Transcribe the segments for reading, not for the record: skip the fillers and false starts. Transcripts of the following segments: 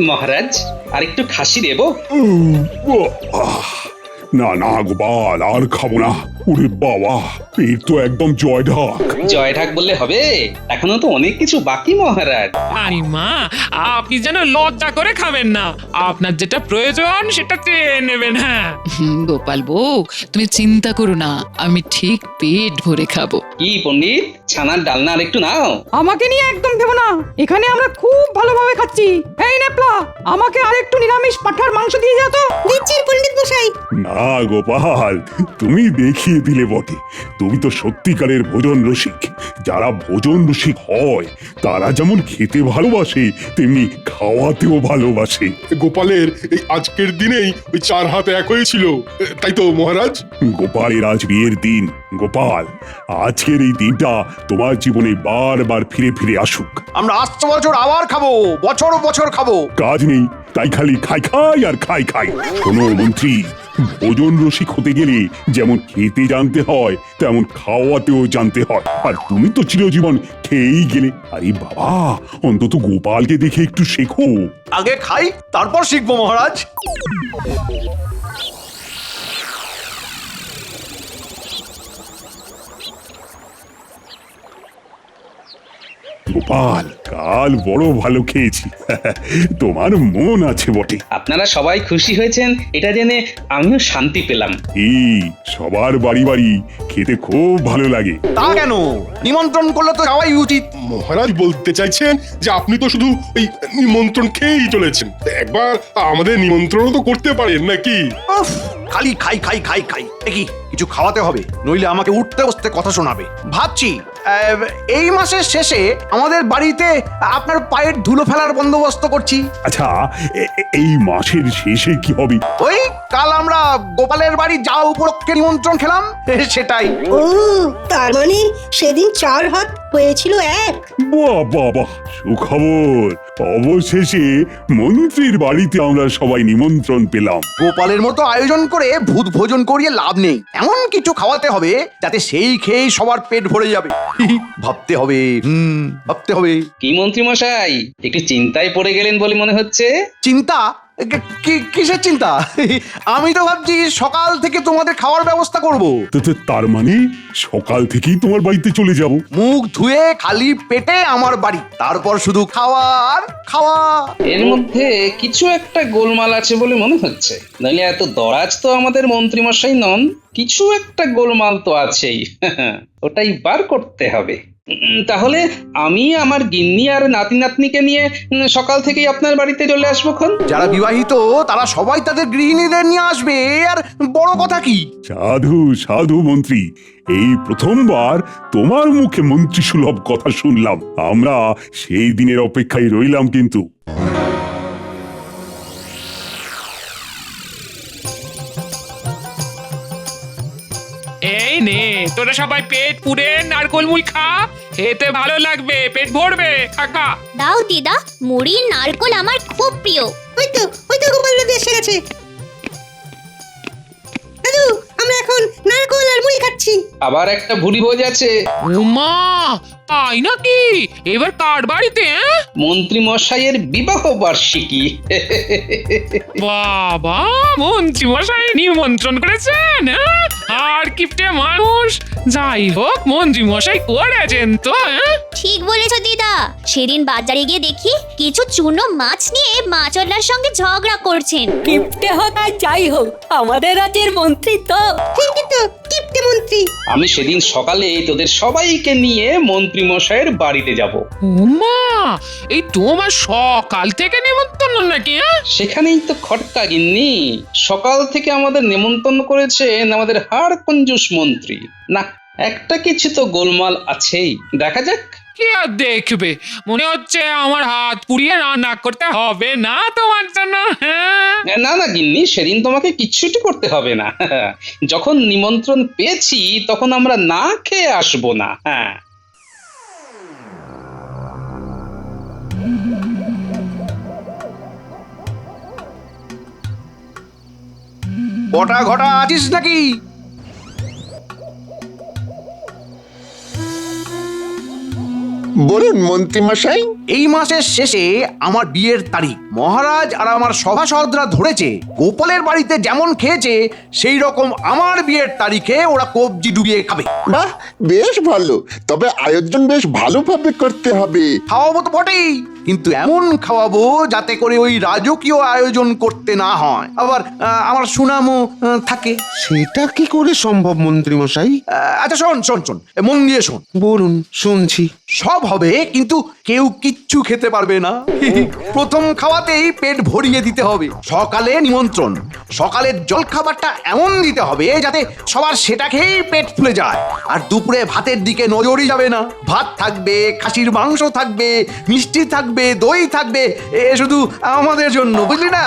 মহারাজ আর একটু খাসি দেবো? না না গোপাল, আর খাবো না। ওরে বাবা, পেট তো একদম জয় ঢাক। জয় ঢাক বললে হবে? এখনো তো অনেক কিছু বাকি মহারাজ। আরে মা, আপনি যেন লজ্জা করে খাবেন না। আপনার যেটা প্রয়োজন সেটা চেয়ে নেবেন। হ্যাঁ গোপাল বউ, তুমি চিন্তা করো না, আমি ঠিক পেট ভরে খাবো। কি পণ্ডিত, ছানার ডালনা আর একটু নাও। আমাকে নিয়ে একদম ভেবো না, এখানে আমরা খুব ভালোভাবে খাচ্ছি। এই নেপলা, আমাকে আরেকটু নিরামিষ পাঁঠার মাংস দিয়ে যা তো। দিচ্ছি পণ্ডিত মশাই। না গোপাল, তুমি দেখিয়ে দিলে বটে, তুমি তো সত্যিকারের ভোজন রসিক। যারা ভোজন রসিক হয় তারা যেমন খেতে ভালোবাসে তেমনি খাওয়াতেও ভালোবাসে। গোপালের এই আজকের দিনেই ওই 4 হাত এক হয়েছিল, তাই তো মহারাজ? গোপালের আজ বিয়ের দিন। গোপাল, আজকের এই দিনটা তোমার জীবনে বারবার ফিরে ফিরে আসুক। আমরা আসছে বছর আবার খাবো, বছর বছর খাবো। কাজ নেই তাই খালি খাই খাই আর খাই খাই। শোনো মন্ত্রী, ভোজন রসিক হতে গেলে যেমন খেতে জানতে হয় তেমন খাওয়াতেও জানতে হয়। আর তুমি তো চিরজীবন খেয়েই গেলে। আরে বাবা, অন্তত গোপালকে দেখে একটু শেখো। আগে খাই তারপর শিখবো মহারাজ। গোপাল, কাল বড় ভালো খেয়েছি। তোমার মন আছে বটে। আপনারা সবাই খুশি হয়েছেন এটা জেনে আমিও শান্তি পেলাম। এই সবার বাড়ি বাড়ি খেতে খুব ভালো লাগে। তা কেন, নিমন্ত্রণ করলে তো যাওয়াই উচিত। মহারাজ বলতে চাইছেন যে আপনি তো শুধু ওই নিমন্ত্রণ খেয়েই চলেছেন, একবার আমাদের নিমন্ত্রণও তো করতে পারেন নাকি? উফ, খালি খাই খাই খাই খাই। দেখি কিছু খাওয়াতে হবে, নইলে আমাকে উঠতে বসতে কথা শোনাবে। ভাবছি এই মাসের শেষে আমাদের বাড়িতে আপনার পায়ের ধুলো ফেলার বন্দোবস্ত করছি। আচ্ছা, এই মাসের শেষে কি হবে? ওই কাল আমরা গোপালের বাড়ি যাওয়া উপলক্ষে নিমন্ত্রণ খেলাম, সেটাই। ও, তার মানে সেদিন 4 হাত হয়েছিল এক। বাহ বাহ বাহ, সুখবর। অবশেষে মন্ত্রীর বাড়িতে আমরা সবাই নিমন্ত্রণ পেলাম। গোপালের মতো আয়োজন করে ভূত ভোজন করিয়ে লাভ নেই, এমন কিছু খাওয়াতে হবে যাতে সেই খেয়েই সবার পেট ভরে যাবে। ভাবতে হবে, ভাবতে হবে। কি মন্ত্রী মশাই, একটু চিন্তায় পড়ে গেলেন বলে মনে হচ্ছে। চিন্তা? কিসের চিন্তা? আমি তো ভাবছি সকাল থেকে তোমাদের খাওয়ার ব্যবস্থা করব। তার মানে সকাল থেকেই তোমার বাড়িতে চলে যাব? মুখ ধুয়ে খালি পেটে আমার বাড়ি, তারপর শুধু খাওয়া আর খাওয়া। এর মধ্যে কিছু একটা গোলমাল আছে বলে মনে হচ্ছে, নইলে এত দরাজ তো আমাদের মন্ত্রী মশাই নন। কিছু একটা গোলমাল তো আছেই। ওটাই বার করতে হবে। তাহলে আমি আমার গিন্নি আর নাতি নাতনিকে নিয়ে সকাল থেকেই আপনার বাড়িতে চলে আসবো। যারা বিবাহিত তারা সবাই তাদের গৃহিণীদের নিয়ে আসবে, আর বড় কথা কি। সাধু সাধু মন্ত্রী, এই প্রথমবার তোমার মুখে মন্ত্রী সুলভ কথা শুনলাম। আমরা সেই দিনের অপেক্ষায় রইলাম কিন্তু। এই নে, তোরা সবাই পেট পুড়ে নারকোল মুড়ি খা, খেতে ভালো লাগবে, পেট ভরবে। খা। দাও দিদা, মুড়ি নারকোল আমার খুব প্রিয়। ওই তো গোপাল দাদু এসে গেছে। দাদু, আমরা এখন নারকোল আর মুড়ি খাচ্ছি। আবার একটা ভুরি ভোজ আছে। ওমা, তাই নাকি? এবার কার বাড়িতে? মন্ত্রী মশাইয়ের বিবাহ বার্ষিকী। বাবা, মন্ত্রী মশাই নিমন্ত্রণ করেছেন? আর কিপটে মানুষ। যাই হোক, মন্ত্রী মশাই করেছেন তো। ঠিক বলেছ দিদা, সেদিন বাজারে গিয়ে দেখি কিছু চুনো মাছ নিয়ে মাছওয়ালার সঙ্গে ঝগড়া করছেন। কিপটে হোক আর যাই হোক, আমাদের রাজ্যের মন্ত্রী তো। ঠিকই তো, কিপ্টে মন্ত্রী। আমি সেদিন সকালে তোদের সবাইকে নিয়ে মন্ত্রী মশাইয়ের বাড়িতে যাব। ওমা, এই তোমার সকাল থেকে নিমন্ত্রণ নাকি? সেখানেই তো খটকা গিন্নি। সকাল থেকে আমাদের নেমন্তন্ন করেছেন আমাদের হাড় কঞ্জুস মন্ত্রী। না, একটা কিছু তো গোলমাল আছেই, দেখা যাক। কি আর দেখবে, মনে হচ্ছে আমার হাত পুড়িয়ে রান্না করতে হবে না তোমার জন্য। না না গিন্নি, সেদিন তোমাকে কিচ্ছুটি করতে হবে না। যখন নিমন্ত্রণ পেয়েছি তখন আমরা না খেয়ে আসবো না। হ্যাঁ, কটা ঘটা আছিস নাকি? বলুন মন্ত্রী মশাই। এই মাসের শেষে আমার বিয়ের তারিখ। মহারাজ আর আমার সভাসদরা ধরেছে গোপালের বাড়িতে যেমন খেয়েছে সেই রকম আমার বিয়ের তারিখে ওরা কবজি ডুবিয়ে খাবে। বাহ, বেশ ভালো। তবে আয়োজন বেশ ভালোভাবে করতে হবে। খাওয়াবো তো বটেই, কিন্তু এমন খাওয়াবো যাতে করে ওই রাজকীয় আয়োজন করতে না হয়, আবার আমার সুনামও থাকে। সেটা কি করে সম্ভব মন্ত্রী মশাই? আচ্ছা শোন মন দিয়ে শোন। বলুন, শুনছি। সব হবে, কিন্তু কেউ কিচ্ছু খেতে পারবে না। প্রথম খাওয়াতেই পেট ভরিয়ে দিতে হবে। সকালে নিমন্ত্রণ, সকালের জলখাবারটা এমন দিতে হবে যাতে সবার সেটা খেয়েই পেট ফুলে যায়। আর দুপুরে ভাতের দিকে নজরই যাবে না। ভাত থাকবে, খাসির মাংস থাকবে, মিষ্টি থাকবে, দই থাকবে, এ শুধু আমাদের জন্য, বুঝলি না?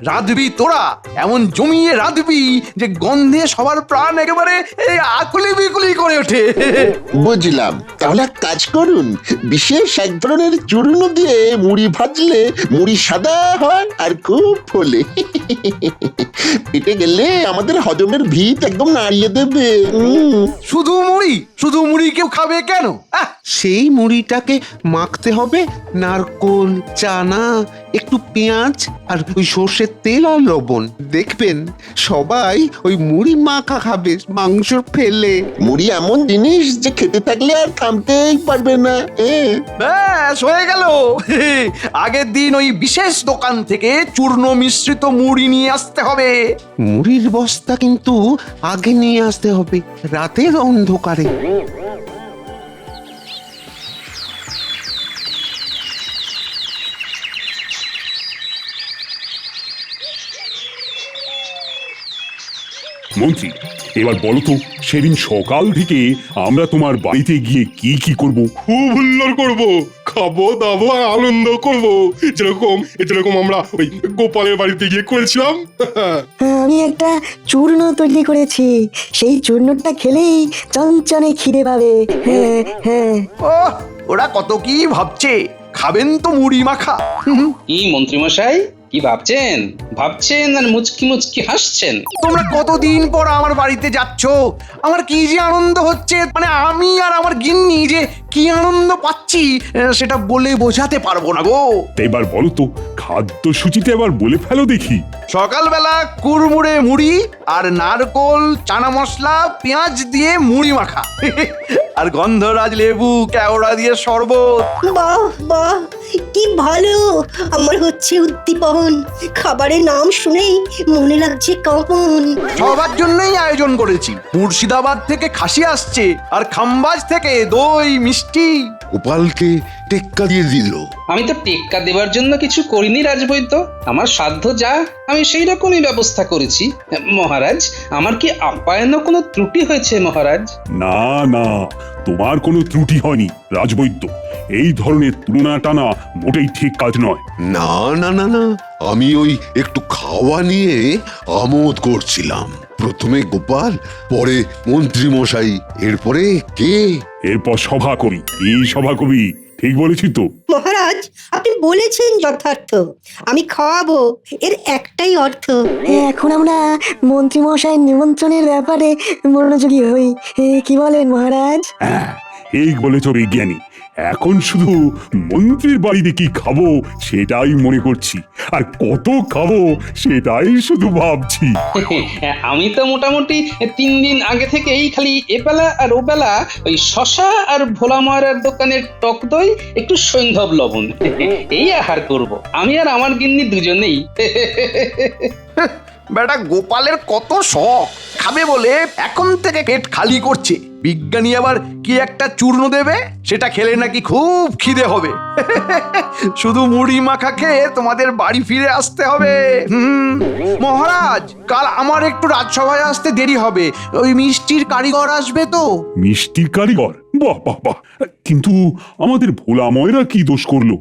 রাঁধবি তোরা, এমন জমিয়ে রাঁধবি যে গন্ধে সবার প্রাণ একেবারে আকুলি বিকুলি করে ওঠে। বুঝলাম। তাহলে এক কাজ করুন, বিশেষ এক ধরনের চূর্ণ দিয়ে মুড়ি ভাজলে মুড়ি সাদা হয় আর খুব ফোলে। পেটে গেলে আমাদের হজমের ভিত একদম নাড়িয়ে দেবে। শুধু মুড়ি কেউ খাবে কেন? সেই মুড়িটাকে মাখতে হবে নারকোল, চানা, একটু পেঁয়াজ আর ওই সর্ষের তেল আর লবণ। দেখবেন সবাই ওই মুড়ি মাখা খাবে মাংস ফেলে। মুড়ি এমন জিনিস যে খেতে থাকলে আর থামতেই পারবে না। ব্যাস হয়ে গেল। আগের দিন ওই বিশেষ দোকান থেকে চূর্ণ মিশ্রিত মুড়ি নিয়ে আসতে হবে। মুড়ির বস্তা কিন্তু আগে নিয়ে আসতে হবে, রাতের অন্ধকারে। মন্ত্রী, এবার বলো তো, সেদিন সকাল থেকে আমরা তোমার বাড়িতে গিয়ে কি কি করব? খুব হুল্লোড় করব, খাবো দাবো আর আনন্দ করব, যেরকম আমরা ওই গোপালের বাড়িতে গিয়ে করেছিলাম। আমি একটা চূর্ণ তৈরি করেছি, সেই চূর্ণটা খেলেই চঞ্চনে খিদে পাবে। হ্যাঁ হ্যাঁ। ওরা কত কি ভাবছে, খাবেন তো মুড়ি মাখা। কি মন্ত্রীমশাই, কি ভাবছেন আর মুচকি মুচকি হাসছেন? তোমরা কতদিন পর আমার বাড়িতে যাচ্ছ, আমার কি যে আনন্দ হচ্ছে, মানে আমি আর আমার গিন্নি যে কি আনন্দ পাচ্ছি সেটা বলে বোঝাতে পারবো না গো। এবার বলো তো, খাদ্য সূচিতে এবার বলে ফেলো দেখি। সকালবেলা কুড়মুড়ে মুড়ি আর নারকোল, চানা মশলা, পেঁয়াজ দিয়ে মুড়ি মাখা, আর গন্ধরাজ লেবু কেওড়া দিয়ে শরবত। বাহ বাহ, কি ভালো! আমার হচ্ছে উদ্দীপন। খাবারের নাম শুনেই মনে লাগছে কখন। সবার জন্যই আয়োজন করেছি। মুর্শিদাবাদ থেকে খাসি আসছে, আর খাম্বাজ থেকে দই মিষ্টি। গোপালকে টেক্কা দিয়ে দিল। আমি তো টেক্কা দেবার জন্য কিছু করিনি রাজবৈদ্য। আমার সাধ্য যা আমি সেই রকমই ব্যবস্থা করেছি। মহারাজ, আমার কি আপ্যায়নে কোনো ত্রুটি হয়েছে মহারাজ? না না, তোমার কোনো ত্রুটি হয়নি রাজবৈদ্য। এই ধরনের তুলনা টানা মোটেই ঠিক কাজ নয়। না না না না, আমি ওই একটু খাওয়া নিয়ে আমোদ করছিলাম। প্রথমে গোপাল, পরে মন্ত্রী মশাই, এরপরে কে? এরপর সভা কবি। এই সভা কবি, ঠিক বলেছি তো? মহারাজ, আপনি বলেছেন যথার্থ। আমি খাওয়াবো, এর একটাই অর্থ। এখন আমরা মন্ত্রী মশাই নিমন্ত্রণের ব্যাপারে মনোযোগী হই। কি বলেন মহারাজ? হ্যাঁ, এই বলেছ বিজ্ঞানী। এখন শুধু মন্ত্রীর বাড়িতে কি খাবো সেটাই মনে করছি, আর কত খাবো সেটাই শুধু ভাবছি। আমি তো মোটামুটি 3 দিন আগে থেকেই খালি এবেলা আর ওবেলা ওই শশা আর ভোলা ময়রার দোকানের টক দই, একটু সৈন্ধব লবণ, এই আহার করব আমি আর আমার গিন্নি দুজনেই। বেটা গোপালের কত শখ, খাবে বলে এখন থেকে পেট খালি করছে। বিজ্ঞানী আবার কি একটা চূর্ণ দেবে, সেটা খেলে নাকি খুব খিদে হবে। শুধু মুড়ি মাখা খেয়ে তোমাদের বাড়ি ফিরে আসতে হবে। মহারাজ, কাল আমার একটু রাজসভায় আসতে দেরি হবে। ওই মিষ্টির কারিগর আসবে তো। মিষ্টির কারিগর? বাহ বাহ বাহ, কিন্তু আমাদের ভোলা ময়রা কি দোষ করলো?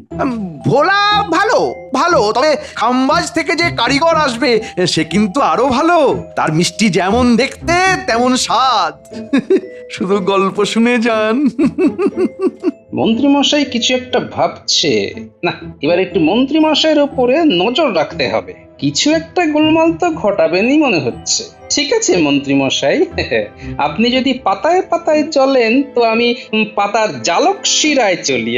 ভোলা ভালো ভালো, তবে খাম্বাজ থেকে যে কারিগর আসবে সে কিন্তু আরো ভালো। তার মিষ্টি যেমন দেখতে তেমন স্বাদ। শুধু গল্প শুনে যান। মন্ত্রীমশাই কিছু একটা ভাবছে। না, এবার একটু মন্ত্রীমশাইয়ের উপরে নজর রাখতে হবে। কিছু একটা গোলমাল তো ঘটাবেনই মনে হচ্ছে। ঠিক আছে মন্ত্রী মশাই, আপনি যদি পাতায় পাতায় চলেন তো আমি পাতার জালক শিরায় চলি।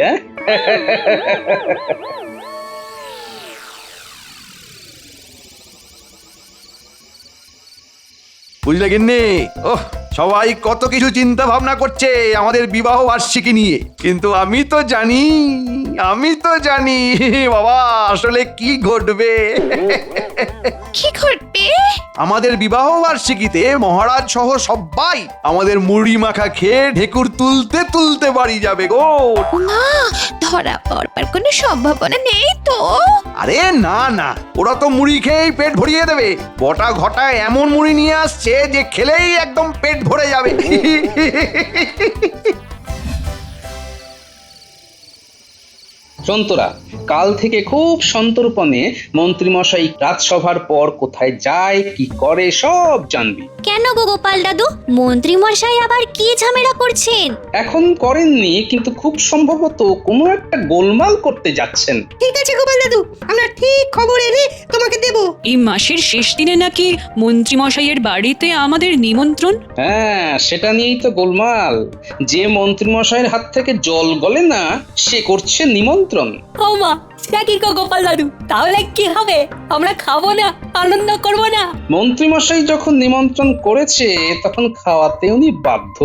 বুঝলে গিন্নি? ওহ, সবাই কত কিছু চিন্তা ভাবনা করছে আমাদের বিবাহ বার্ষিকী নিয়ে, কিন্তু আমি তো জানি বাবা আসলে কি ঘটবে। কি ঘটবে? আমাদের বিবাহ বার্ষিকীতে মহারাজ সহ সবাই আমাদের মুড়ি মাখা খেয়ে ঢেকুর তুলতে তুলতে বাড়ি যাবে গো। না, ধরা পড়বার কোনো সম্ভাবনা নেই তো? আরে না না, ওরা তো মুড়ি খেয়েই পেট ভরিয়ে দেবে। বটা ঘটা এমন মুড়ি নিয়ে আসছে যে খেলেই একদম পেট ভরে যাবে। সন্তরা, কাল থেকে খুব সন্তর্পণে মন্ত্রীমশাই রাজসভার পর কোথায় যায় কি করে সব জানবি। কেন গো গোপাল দাদু, মন্ত্রী মশাই আবার কি ঝামেলা করছেন? এখন করেননি, কিন্তু খুব সম্ভবত কোনো একটা গোলমাল করতে যাচ্ছেন। ঠিক আছে গোপাল দাদু, আমরা ঠিক খবর এলে তোমাকে দেব। এই মাসের শেষ দিনে নাকি মন্ত্রী মশাইয়ের বাড়িতে আমাদের নিমন্ত্রণ। হ্যাঁ, সেটা নিয়েই তো গোলমাল। যে মন্ত্রীমশাইয়ের হাত থেকে জল গলে না সে করছে নিমন্ত্রণ। ও মা, সেটা কি গো গোপাল দাদু? তাহলে কি হবে? আমরা খাবো না, আনন্দ করব না? মন্ত্রীমশাই যখন নিমন্ত্রণ করেছে তখন খাওয়াতে উনি বাধ্য।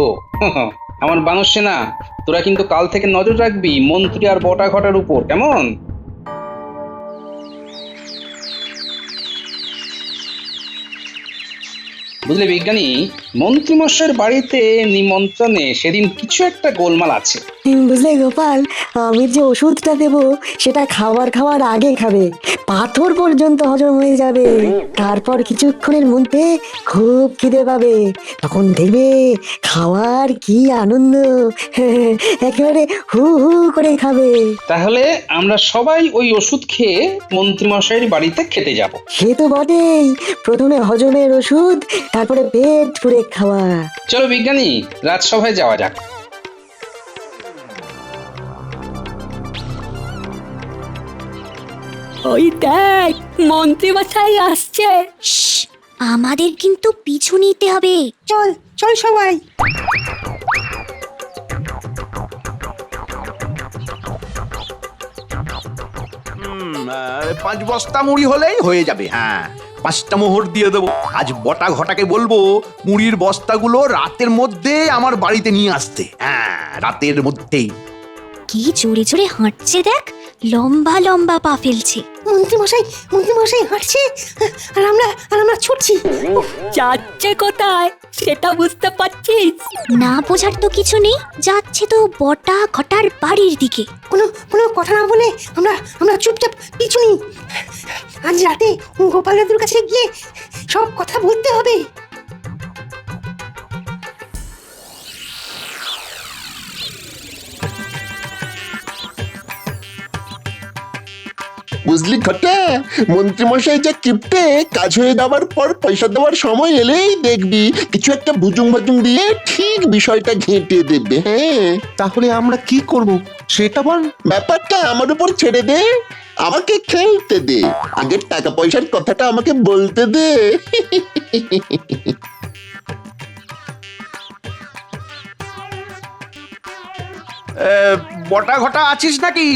আমার বানর সেনা, তোরা কিন্তু কাল থেকে নজর রাখবি মন্ত্রী আর বটা ঘটার উপর, কেমন? বুঝলে বিজ্ঞানী, মন্ত্রীমশাইয়ের বাড়িতে নিমন্ত্রণে সেদিন কিছু একটা গোলমাল আছে। বুঝলে গোপাল, আমি যে ওষুধটা দেব সেটা খাওয়ার আগে খাবে, পাথর পর্যন্ত হজম হয়ে যাবে। তারপর কিছুক্ষণের মধ্যে খুব খিদে পাবে, তখন দেখবে খাওয়ার কি আনন্দ, একেবারে হু হু করে খাবে। তাহলে আমরা সবাই ওই ওষুধ খেয়ে মন্ত্রীমশাইয়ের বাড়িতে খেতে যাব। সে তো বটেই, প্রথমে হজমের ওষুধ, তারপরে পেট পুরে খাওয়া। চলো বিজ্ঞানী, রাজসভায় যাওয়া যাক। ওই দেখ, মন্ত্রী মশাই আসছে। আমাদের কিন্তু পিছু নিতে হবে। চল চল সবাই। পাঁচ বস্তা মুড়ি হলেই হয়ে যাবে। হ্যাঁ, 5টা মোহর দিয়ে দেবো। আজ বটা ঘটাকে বলবো মুড়ির বস্তাগুলো রাতের মধ্যে আমার বাড়িতে নিয়ে আসতে। হ্যাঁ, রাতের মধ্যেই। কি জোরে জোরে হাঁটছে দেখ, লম্বা লম্বা পা ফেলছে। মন্ত্রী মশাই হাঁটছে, আর আমরা ছুটছি। যাচ্ছে কোথায় সেটা বুঝতে পারছিস? না বোঝার তো কিছু নেই, যাচ্ছে তো বটা ঘটার বাড়ির দিকে। কোনো কথা না বলে আমরা চুপচাপ পিছু নিই। আজ রাতে গোপাল দাদুর কাছে গিয়ে সব কথা বলতে হবে। বুঝলি ঘটা, মন্ত্রীমশাই যা কিপটে, কাজ হয়ে যাওয়ার পর পয়সা দেওয়ার সময় এলেই দেখবি কিছু একটা ভুজুং ভাজুং দিয়ে ঠিক বিষয়টা ঘেঁটে দেবে। হ্যাঁ, তাহলে আমরা কি করব সেটা বল। ব্যাপারটা আমার উপর ছেড়ে দে, আমাকে খেলতে দে। আগের টাকা পয়সার কথাটা আমাকে বলতে দে। বটা ঘটা আছিস নাকি?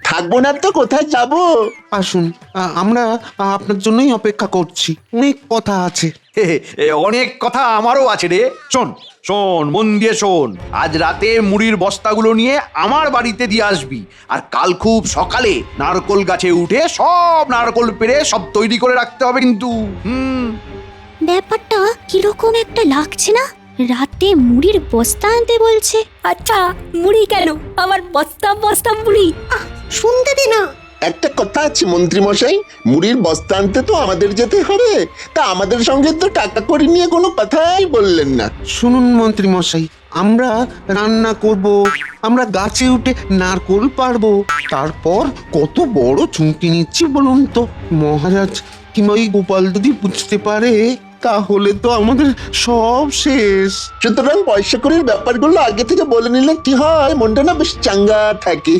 থাকবো না তো কোথায় যাব? আসুন, আমরা আপনার জন্যই অপেক্ষা করছি, অনেক কথা আছে। অনেক কথা আমারও আছে রে। শোন শোন, মন দিয়ে শোন। আজ রাতে মুড়ির বস্তাগুলো নিয়ে আমার বাড়িতে দিয়ে আসবি, আর কাল খুব সকালে নারকোল গাছে উঠে সব নারকোল পেড়ে সব তৈরি করে রাখতে হবে কিন্তু। ব্যাপারটা কিরকম একটা লাগছে না? রাতে মুড়ির বস্তা আনতে বলছে। আচ্ছা, মুড়ি কেন? আমার বস্তা বস্তা মুড়ি শুনতে দে না। একটা কথা আছে মন্ত্রীমশাই, মুড়ির বস্তা আনতে তো আমাদের যেতে হবে, তা আমাদের সঙ্গে তো টাকা করি নিয়ে কোনো কথাই বললেন না। শুনুন মন্ত্রী মশাই, আমরা রান্না করব, আমরা গাছে উঠে নারকোল পারবো, তারপর কত বড় চুমকি নিচ্ছি বলুন তো। মহারাজ কিংবা ওই গোপাল যদি বুঝতে পারে তাহলে তো আমাদের সব শেষ। সুতরাং পয়সা করির ব্যাপারগুলো আগে থেকে বলে নিলে কি হয়, মনটা না বেশ চাঙ্গা থাকে।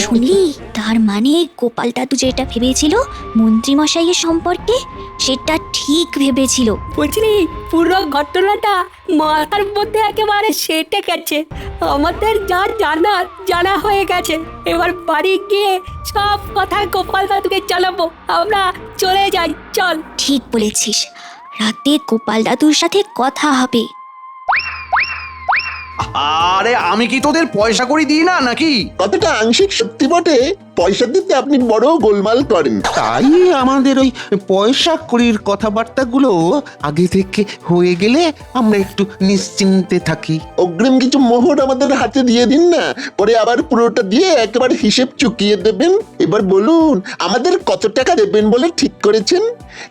শুনলি, তার মানে গোপাল দাদু যেটা ভেবেছিল মন্ত্রী মশাইয়ের সম্পর্কে, সেটা ঠিক ভেবেছিল। বুঝলি, পুরো ঘটনাটা মাথার মধ্যে একেবারে সেটে গেছে। আমাদের যা জানার জানা হয়ে গেছে। এবার বাড়ি গিয়ে সব কথা গোপাল দাদুকে জানাবো। আমরা চলে যাই, চল। ঠিক বলেছিস, রাতে গোপাল দাদুর সাথে কথা হবে। আরে আমি কি তোদের পয়সা করি দিই না নাকি? কতটা আংশিক সত্যি বটে, পয়সা দিতে আপনি বড় গোলমাল করেন। তাই আমাদের ওই পয়সা কড়ির কথাবার্তাগুলো আগে থেকে হয়ে গেলে আমরা একটু নিশ্চিন্তে থাকি। অগ্রিম কিছু মোহর আমাদের হাতে দিয়ে দিন না, পরে আবার পুরোটা দিয়ে একেবারে হিসেব চুকিয়ে দেবেন। এবার বলুন, আমাদের কত টাকা দেবেন বলে ঠিক করেছেন?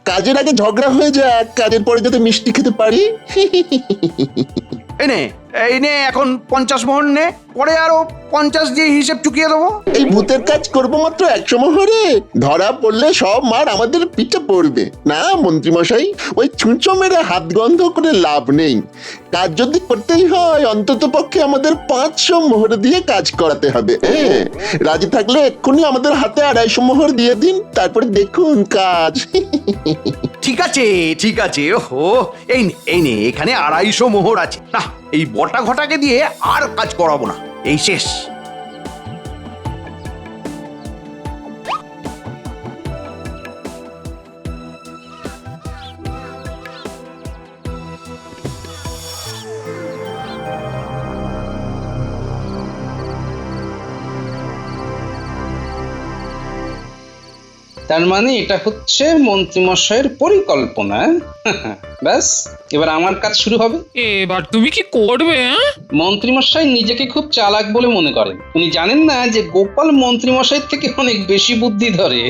কাজের আগে ঝগড়া হয়ে যাক, কাজের পরে যাতে মিষ্টি খেতে পারি। এই নে এখন 50 মোহর নে, পরে আরো 50 দিয়ে হিসেব চুকিয়ে দেবো। এই ভূতের কাজ করবো মাত্র 100 মোহরে, ধরা পড়লে সব মার আমাদের পিঠে পড়বে। না মন্ত্রী মশাই, ওই ছুঁচো মেরে হাত গন্ধ করে লাভ নেই। কাজ যদি করতেই হয় অন্তত পক্ষে আমাদের 500 মোহর দিয়ে কাজ করাতে হবে। হ্যাঁ, রাজি থাকলে এক্ষুনি আমাদের হাতে 250 মোহর দিয়ে দিন, তারপরে দেখুন কাজ। ঠিক আছে ঠিক আছে, ওহো এই নে এখানে 250 মোহর আছে। না, এই বটা ঘটাকে দিয়ে আর কাজ করাবো না, এই শেষ। তার মানে এটা হচ্ছে মন্ত্রীমশাইয়ের পরিকল্পনা। ব্যাস, এবার আমার কাজ শুরু হবে। এবার তুমি কি করবে? মন্ত্রীমশাই নিজেকে খুব চালাক বলে মনে করেন। উনি জানেন না যে গোপাল মন্ত্রীমশাই থেকে অনেক বেশি বুদ্ধি ধরে।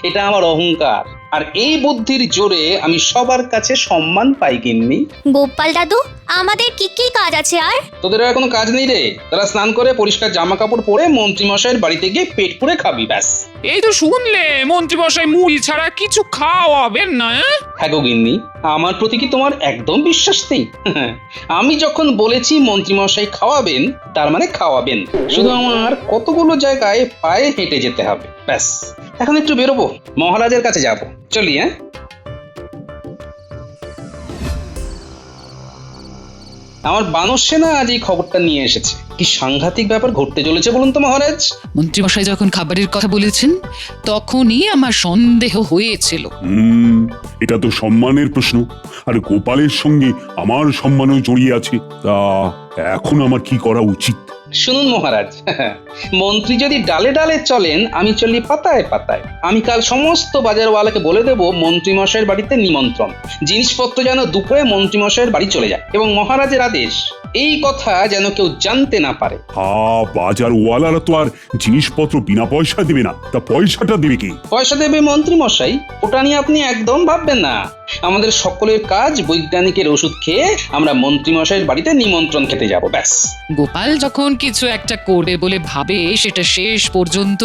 এটা আমার অহংকার, আর এই বুদ্ধির জোরে আমি সবার কাছে সম্মান পাই। গিন্নি, গোপাল দাদু, আমাদের কি কি কাজ আছে আর? তোদের আর কোনো কাজ নেই রে। তারা স্নান করে পরিষ্কার জামা কাপড় পরে মন্ত্রীমশাইয়ের বাড়িতে গিয়ে পেট পুরে খাবি, ব্যাস। এই তো শুনলে, মন্ত্রী মশাই মুড়ি ছাড়া কিছু খাওয়াবেন না। হ্যাঁ গো গিন্নি, আমার প্রতি কি তোমার একদম বিশ্বাস নেই? আমি যখন বলেছি মন্ত্রীমশাই খাওয়াবেন, তার মানে খাওয়াবেন। শুধু আমার কতগুলো জায়গায় পায়ে হেঁটে যেতে হবে, ব্যাস। এখন একটু বেরোবো, মহারাজের কাছে যাব। চলি। হ্যাঁ, আমার বানর সেনা আজ এই খবরটা নিয়ে এসেছে। কি সাংঘাতিক ব্যাপার ঘটতে চলেছে বলুন তো মহারাজ। মন্ত্রীমশাই যখন খাবারের কথা বলেছেন তখনই আমার সন্দেহ হয়েছিল। এটা তো সম্মানের প্রশ্ন, আর গোপালের সঙ্গে আমার সম্মানও জড়িয়ে আছে। তা এখন আমার কি করা উচিত? শুনুন মহারাজ, মন্ত্রী যদি ডালে ডালে চলেন, আমি চলি পাতায় পাতায়। আমি কাল সমস্ত বাজারওয়ালাকে বলে দেব মন্ত্রীমশাইয়ের বাড়িতে নিমন্ত্রণ, জিনিসপত্র যেন দুপুরে মন্ত্রীমশাইয়ের বাড়ি চলে যায়, এবং মহারাজের আদেশ এই কথা যেন কেউ জানতে না পারে। বাজার ওয়ালারা তো আর জিনিসপত্র বিনা পয়সা দেবে না, তা পয়সাটা দেবে কি? পয়সা দেবে মন্ত্রীমশাই, ওটা নিয়ে আপনি একদম ভাববেন না। আমাদের সকলের কাজ বৈজ্ঞানিকের ওষুধ খেয়ে আমরা মন্ত্রীমশাইয়ের বাড়িতে নিমন্ত্রণ খেতে যাব, ব্যাস। গোপাল যখন কিছু একটা করবে বলে ভাবে, সেটা শেষ পর্যন্ত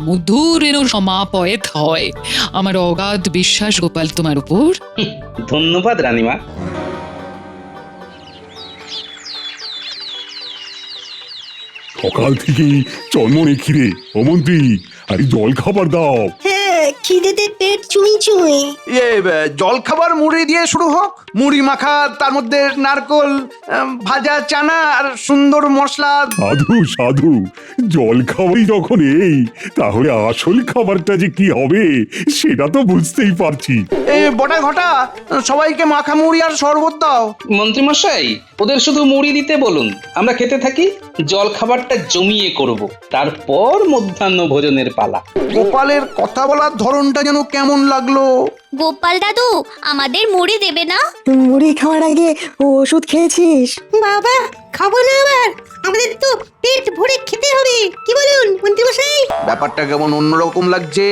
মধুরেণ সমাপয়েত হয়। আমার অগাধ বিশ্বাস গোপাল তোমার উপর। ধন্যবাদ রানীমা। সকাল থেকেই চন্মনে খিরে, ও মন্ত্রী, আরে জল খাবার দাও। হ্যাঁ, খিদেতে পেট চুই চুই। জল খাবার মুড়ি দিয়ে শুরু হোক। মুড়ি মাখা, তার মধ্যে নারকোল, ভাজা চানা আর সুন্দর মশলা। সাধু সাধু, জল খাবারই যখন এই, তাহলে আসল খাবারটা যে কি হবে সেটা তো বুঝতেই পারছি। বটা ঘটা, সবাইকে মাখা মুড়ি আর শরবত দাও। মন্ত্রীমশাই, ওদের শুধু মুড়ি দিতে বলুন, আমরা খেতে থাকি। জল খাবারটা জমিয়ে করব, তারপর মধ্যাহ্ন ভোজনের পালা। গোপালের কথা বলার ধরনটা যেন কেমন লাগলো। গোপাল দাদু, আমাদের মুড়ি দেবে না? মুড়ি খাওয়ার আগে ওষুধ খেয়েছিস? বাবা, খাবো না আবার, আমাদের তো পেট ভরে খেতে হবে। কি বলুন মন্ত্রীমশাই? ব্যাপারটা কেমন অন্যরকম লাগছে।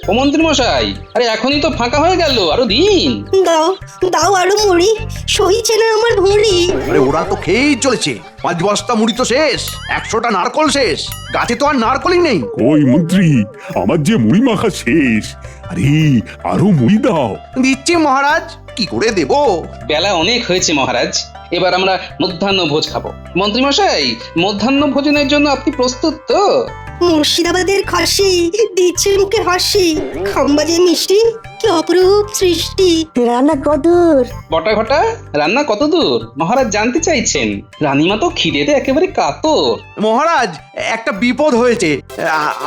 ও মন্ত্রী মশাই, আরে এখনই তো ফাঁকা হয়ে গেল, আরো দিন। দাও দাও আরো মুড়ি, সইছে না আমার ভুঁড়ি। আরে ওরা তো খেয়েই চলেছে, 5 বস্তা মুড়ি তো শেষ, 100টা নারকল শেষ, গাছে তো আর নারকলই নেই। ওই মন্ত্রী, আমার যে মুড়ি মাখা শেষ। আরে আরো মুড়ি দাও। দিচ্ছি মহারাজ, কি করে দেব? বেলা অনেক হয়েছে মহারাজ, এবার আমরা মধ্যাহ্ন ভোজ খাবো। মন্ত্রী মশাই, মধ্যাহ্ন ভোজনের জন্য আপনি প্রস্তুত তো? মুর্শিদাবাদের খাসি দিচ্ছে মুখে হাসি, খাম্বাজে মিষ্টি, কি অপরূপ সৃষ্টি। রান্না কদূর? বটা ঘটা, রান্না কত দূর মহারাজ জানতে চাইছেন? রানীমা তো খিদেতে একেবারে কাতর। মহারাজ, একটা বিপদ হয়েছে,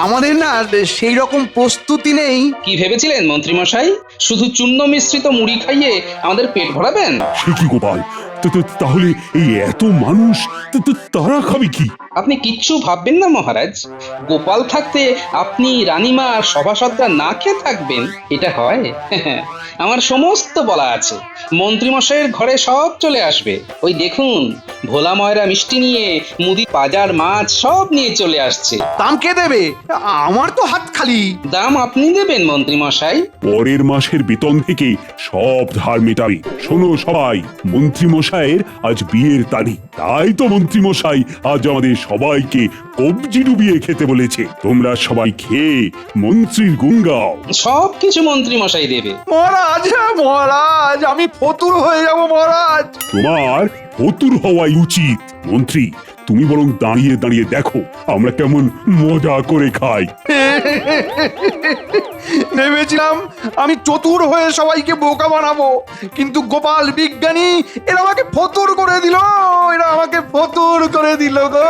আমাদের না সেই রকম প্রস্তুতি নেই। কি ভেবেছিলেন মন্ত্রী মশাই, শুধু চূর্ণ মিশ্রিত মুড়ি খাইয়ে আমাদের পেট ভরাবেন? সে কি গোপাল, তাহলে এই এত মানুষ, তারা খাবে কি? আপনি কিচ্ছু ভাববেন না মহারাজ, গোপাল থাকতে আপনি, রানীমা আর সভাসদরা না খেয়ে থাকবেন, এটা হয়? আমার সমস্ত বলা আছে, মন্ত্রী মশাইয়ের ঘরে সব চলে আসবে। ওই দেখুন, ভোলা ময়রা মিষ্টি নিয়ে, মুদি বাজার মাছ সব নিয়ে চলে আসছে। দাম কে দেবে? আমার তো হাত খালি। দাম আপনি দেবেন মন্ত্রী মশাই। পরের মাসের বেতন থেকে সব ধার মেটাবে। শোনো সবাই, মন্ত্রী মশাইয়ের আজ বিয়ের তারিখ, তাই তো মন্ত্রী মশাই আজ আমাদের সবাইকে কবজি ডুবিয়ে খেতে বলেছে। তোমরা সবাই খেয়ে মন্ত্রীর গুণ গাও। সব কিছু মন্ত্রী মশাই দেবে। মহারাজ, মহারাজ, আমি ফতুর হয়ে যাব মহারাজ। তোমার ফতুর হওয়াই উচিত। মন্ত্রী, তুমি বরং দাঁড়িয়ে দাঁড়িয়ে দেখো আমরা কেমন মজা করে খাই। ভেবেছিলাম আমি চতুর হয়ে সবাইকে বোকা বানাবো, কিন্তু গোপাল বিজ্ঞানী এরা আমাকে ফতুর করে দিল, এরা আমাকে ফতুর করে দিল গো।